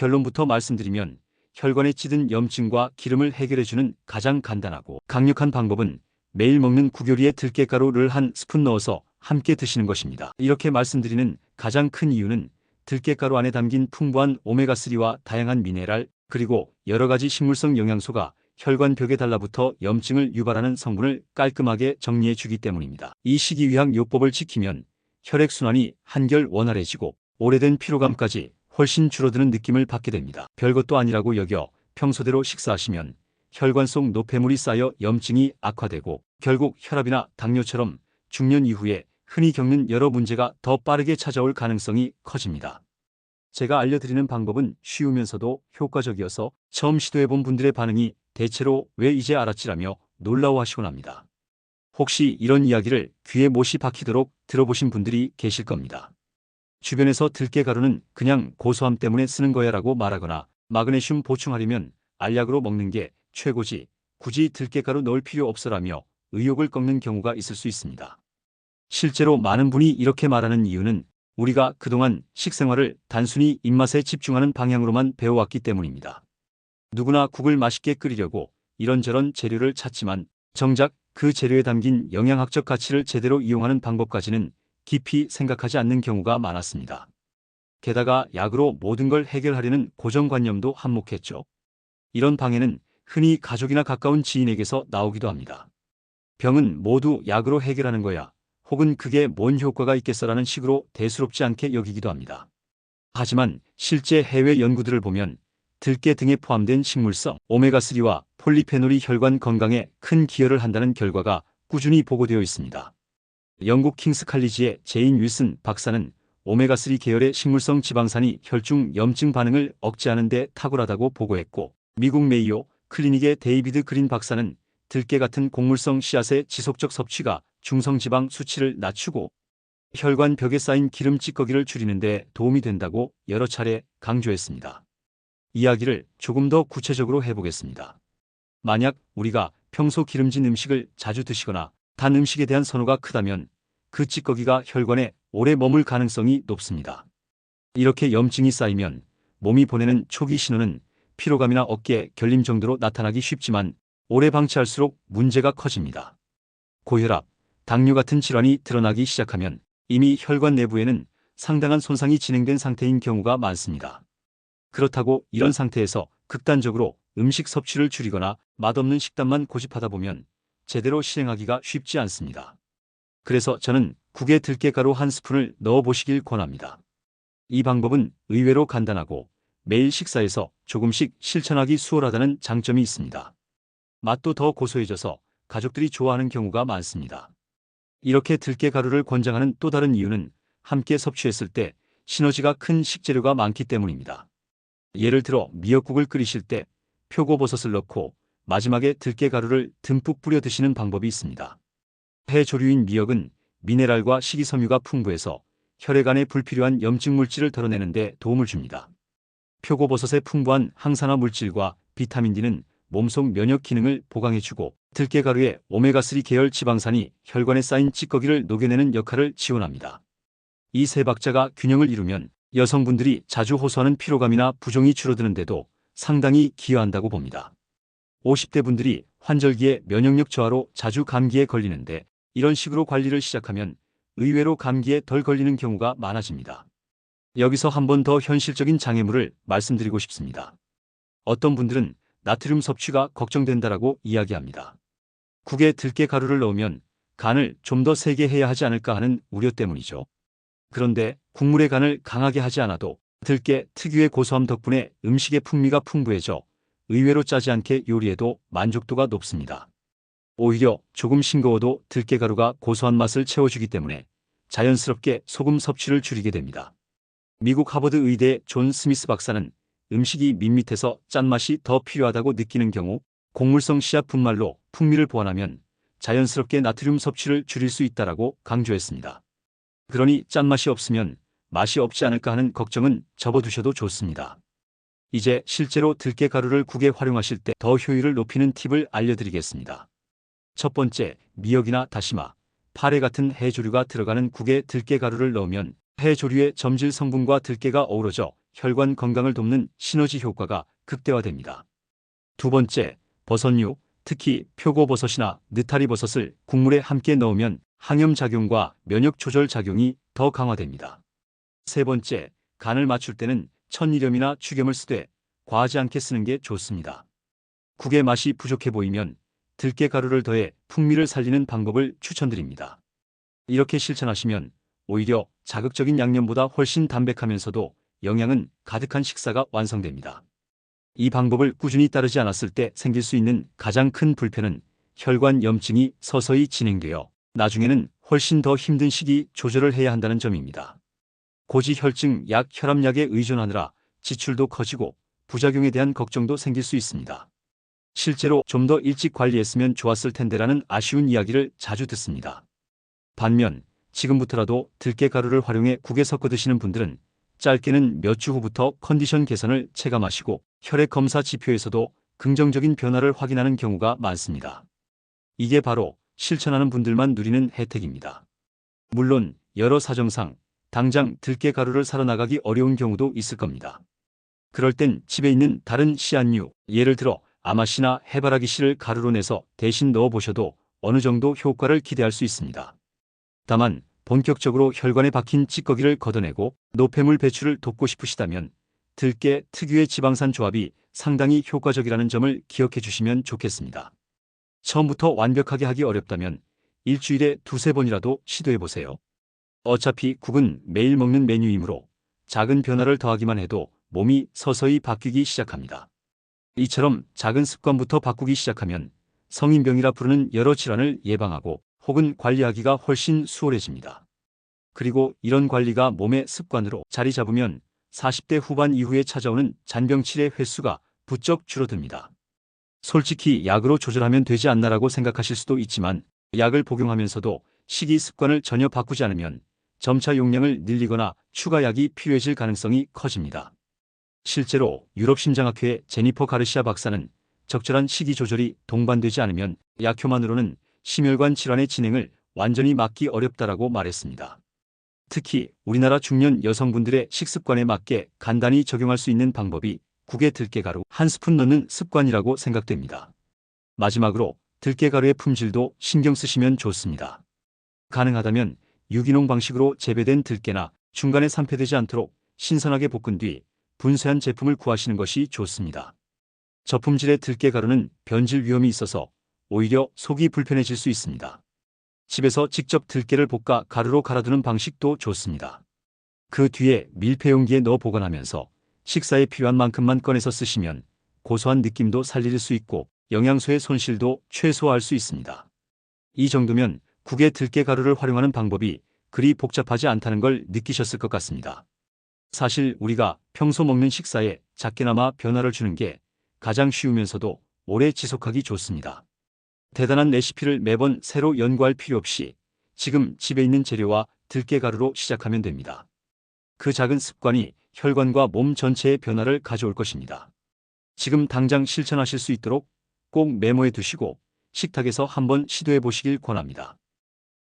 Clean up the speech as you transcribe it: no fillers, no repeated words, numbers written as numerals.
결론부터 말씀드리면 혈관에 찌든 염증과 기름을 해결해주는 가장 간단하고 강력한 방법은 매일 먹는 국요리에 들깨가루를 한 스푼 넣어서 함께 드시는 것입니다. 이렇게 말씀드리는 가장 큰 이유는 들깨가루 안에 담긴 풍부한 오메가3와 다양한 미네랄 그리고 여러 가지 식물성 영양소가 혈관벽에 달라붙어 염증을 유발하는 성분을 깔끔하게 정리해 주기 때문입니다. 이 식이유향요법을 지키면 혈액순환이 한결 원활해지고 오래된 피로감까지 훨씬 줄어드는 느낌을 받게 됩니다. 별것도 아니라고 여겨 평소대로 식사하시면 혈관 속 노폐물이 쌓여 염증이 악화되고 결국 혈압이나 당뇨처럼 중년 이후에 흔히 겪는 여러 문제가 더 빠르게 찾아올 가능성이 커집니다. 제가 알려드리는 방법은 쉬우면서도 효과적이어서 처음 시도해본 분들의 반응이 대체로 왜 이제 알았지라며 놀라워하시곤 합니다. 혹시 이런 이야기를 귀에 못이 박히도록 들어보신 분들이 계실 겁니다. 주변에서 들깨가루는 그냥 고소함 때문에 쓰는 거야 라고 말하거나 마그네슘 보충하려면 알약으로 먹는 게 최고지 굳이 들깨가루 넣을 필요 없어라며 의욕을 꺾는 경우가 있을 수 있습니다. 실제로 많은 분이 이렇게 말하는 이유는 우리가 그동안 식생활을 단순히 입맛에 집중하는 방향으로만 배워왔기 때문입니다. 누구나 국을 맛있게 끓이려고 이런저런 재료를 찾지만 정작 그 재료에 담긴 영양학적 가치를 제대로 이용하는 방법까지는 깊이 생각하지 않는 경우가 많았습니다. 게다가 약으로 모든 걸 해결하려는 고정관념도 한몫했죠. 이런 방해는 흔히 가족이나 가까운 지인에게서 나오기도 합니다. 병은 모두 약으로 해결하는 거야. 혹은 그게 뭔 효과가 있겠어라는 식으로 대수롭지 않게 여기기도 합니다. 하지만 실제 해외 연구들을 보면 들깨 등에 포함된 식물성 오메가3와 폴리페놀이 혈관 건강에 큰 기여를 한다는 결과가 꾸준히 보고되어 있습니다. 영국 킹스 칼리지의 제인 윌슨 박사는 오메가3 계열의 식물성 지방산이 혈중 염증 반응을 억제하는 데 탁월하다고 보고했고 미국 메이오 클리닉의 데이비드 그린 박사는 들깨 같은 곡물성 씨앗의 지속적 섭취가 중성지방 수치를 낮추고 혈관 벽에 쌓인 기름 찌꺼기를 줄이는 데 도움이 된다고 여러 차례 강조했습니다. 이야기를 조금 더 구체적으로 해보겠습니다. 만약 우리가 평소 기름진 음식을 자주 드시거나 단 음식에 대한 선호가 크다면 그 찌꺼기가 혈관에 오래 머물 가능성이 높습니다. 이렇게 염증이 쌓이면 몸이 보내는 초기 신호는 피로감이나 어깨, 결림 정도로 나타나기 쉽지만 오래 방치할수록 문제가 커집니다. 고혈압, 당뇨 같은 질환이 드러나기 시작하면 이미 혈관 내부에는 상당한 손상이 진행된 상태인 경우가 많습니다. 그렇다고 이런 상태에서 극단적으로 음식 섭취를 줄이거나 맛없는 식단만 고집하다 보면 제대로 실행하기가 쉽지 않습니다. 그래서 저는 국에 들깨가루 한 스푼을 넣어보시길 권합니다. 이 방법은 의외로 간단하고 매일 식사에서 조금씩 실천하기 수월하다는 장점이 있습니다. 맛도 더 고소해져서 가족들이 좋아하는 경우가 많습니다. 이렇게 들깨가루를 권장하는 또 다른 이유는 함께 섭취했을 때 시너지가 큰 식재료가 많기 때문입니다. 예를 들어 미역국을 끓이실 때 표고버섯을 넣고 마지막에 들깨가루를 듬뿍 뿌려 드시는 방법이 있습니다. 해조류인 미역은 미네랄과 식이섬유가 풍부해서 혈액 안에 불필요한 염증 물질을 덜어내는 데 도움을 줍니다. 표고버섯의 풍부한 항산화 물질과 비타민 D는 몸속 면역 기능을 보강해주고 들깨가루의 오메가3 계열 지방산이 혈관에 쌓인 찌꺼기를 녹여내는 역할을 지원합니다. 이 세 박자가 균형을 이루면 여성분들이 자주 호소하는 피로감이나 부종이 줄어드는데도 상당히 기여한다고 봅니다. 50대 분들이 환절기에 면역력 저하로 자주 감기에 걸리는데 이런 식으로 관리를 시작하면 의외로 감기에 덜 걸리는 경우가 많아집니다. 여기서 한 번 더 현실적인 장애물을 말씀드리고 싶습니다. 어떤 분들은 나트륨 섭취가 걱정된다라고 이야기합니다. 국에 들깨가루를 넣으면 간을 좀 더 세게 해야 하지 않을까 하는 우려 때문이죠. 그런데 국물의 간을 강하게 하지 않아도 들깨 특유의 고소함 덕분에 음식의 풍미가 풍부해져 의외로 짜지 않게 요리해도 만족도가 높습니다. 오히려 조금 싱거워도 들깨가루가 고소한 맛을 채워주기 때문에 자연스럽게 소금 섭취를 줄이게 됩니다. 미국 하버드 의대 존 스미스 박사는 음식이 밋밋해서 짠맛이 더 필요하다고 느끼는 경우 곡물성 씨앗 분말로 풍미를 보완하면 자연스럽게 나트륨 섭취를 줄일 수 있다라고 강조했습니다. 그러니 짠맛이 없으면 맛이 없지 않을까 하는 걱정은 접어두셔도 좋습니다. 이제 실제로 들깨가루를 국에 활용하실 때 더 효율을 높이는 팁을 알려드리겠습니다. 첫 번째, 미역이나 다시마, 파래 같은 해조류가 들어가는 국에 들깨가루를 넣으면 해조류의 점질 성분과 들깨가 어우러져 혈관 건강을 돕는 시너지 효과가 극대화됩니다. 두 번째, 버섯류, 특히 표고버섯이나 느타리버섯을 국물에 함께 넣으면 항염작용과 면역조절 작용이 더 강화됩니다. 세 번째, 간을 맞출 때는 천일염이나 죽염을 쓰되 과하지 않게 쓰는 게 좋습니다. 국의 맛이 부족해 보이면 들깨가루를 더해 풍미를 살리는 방법을 추천드립니다. 이렇게 실천하시면 오히려 자극적인 양념보다 훨씬 담백하면서도 영양은 가득한 식사가 완성됩니다. 이 방법을 꾸준히 따르지 않았을 때 생길 수 있는 가장 큰 불편은 혈관 염증이 서서히 진행되어 나중에는 훨씬 더 힘든 식이 조절을 해야 한다는 점입니다. 고지혈증 약 혈압약에 의존하느라 지출도 커지고 부작용에 대한 걱정도 생길 수 있습니다. 실제로 좀 더 일찍 관리했으면 좋았을 텐데라는 아쉬운 이야기를 자주 듣습니다. 반면 지금부터라도 들깨가루를 활용해 국에 섞어 드시는 분들은 짧게는 몇 주 후부터 컨디션 개선을 체감하시고 혈액 검사 지표에서도 긍정적인 변화를 확인하는 경우가 많습니다. 이게 바로 실천하는 분들만 누리는 혜택입니다. 물론 여러 사정상 당장 들깨가루를 사러 나가기 어려운 경우도 있을 겁니다. 그럴 땐 집에 있는 다른 씨앗류, 예를 들어 아마씨나 해바라기씨를 가루로 내서 대신 넣어보셔도 어느 정도 효과를 기대할 수 있습니다. 다만 본격적으로 혈관에 박힌 찌꺼기를 걷어내고 노폐물 배출을 돕고 싶으시다면 들깨 특유의 지방산 조합이 상당히 효과적이라는 점을 기억해 주시면 좋겠습니다. 처음부터 완벽하게 하기 어렵다면 일주일에 두세 번이라도 시도해 보세요. 어차피 국은 매일 먹는 메뉴이므로 작은 변화를 더하기만 해도 몸이 서서히 바뀌기 시작합니다. 이처럼 작은 습관부터 바꾸기 시작하면 성인병이라 부르는 여러 질환을 예방하고 혹은 관리하기가 훨씬 수월해집니다. 그리고 이런 관리가 몸의 습관으로 자리 잡으면 40대 후반 이후에 찾아오는 잔병 치레 횟수가 부쩍 줄어듭니다. 솔직히 약으로 조절하면 되지 않나라고 생각하실 수도 있지만 약을 복용하면서도 식이 습관을 전혀 바꾸지 않으면 점차 용량을 늘리거나 추가 약이 필요해질 가능성이 커집니다. 실제로 유럽심장학회 제니퍼 가르시아 박사는 적절한 식이 조절이 동반되지 않으면 약효만으로는 심혈관 질환의 진행을 완전히 막기 어렵다라고 말했습니다. 특히 우리나라 중년 여성분들의 식습관에 맞게 간단히 적용할 수 있는 방법이 국에 들깨가루 한 스푼 넣는 습관이라고 생각됩니다. 마지막으로 들깨가루의 품질도 신경 쓰시면 좋습니다. 가능하다면 유기농 방식으로 재배된 들깨나 중간에 산패되지 않도록 신선하게 볶은 뒤 분쇄한 제품을 구하시는 것이 좋습니다. 저품질의 들깨가루는 변질 위험이 있어서 오히려 속이 불편해질 수 있습니다. 집에서 직접 들깨를 볶아 가루로 갈아두는 방식도 좋습니다. 그 뒤에 밀폐 용기에 넣어 보관하면서 식사에 필요한 만큼만 꺼내서 쓰시면 고소한 느낌도 살릴 수 있고 영양소의 손실도 최소화할 수 있습니다. 이 정도면 국에 들깨가루를 활용하는 방법이 그리 복잡하지 않다는 걸 느끼셨을 것 같습니다. 사실 우리가 평소 먹는 식사에 작게나마 변화를 주는 게 가장 쉬우면서도 오래 지속하기 좋습니다. 대단한 레시피를 매번 새로 연구할 필요 없이 지금 집에 있는 재료와 들깨가루로 시작하면 됩니다. 그 작은 습관이 혈관과 몸 전체의 변화를 가져올 것입니다. 지금 당장 실천하실 수 있도록 꼭 메모해 두시고 식탁에서 한번 시도해 보시길 권합니다.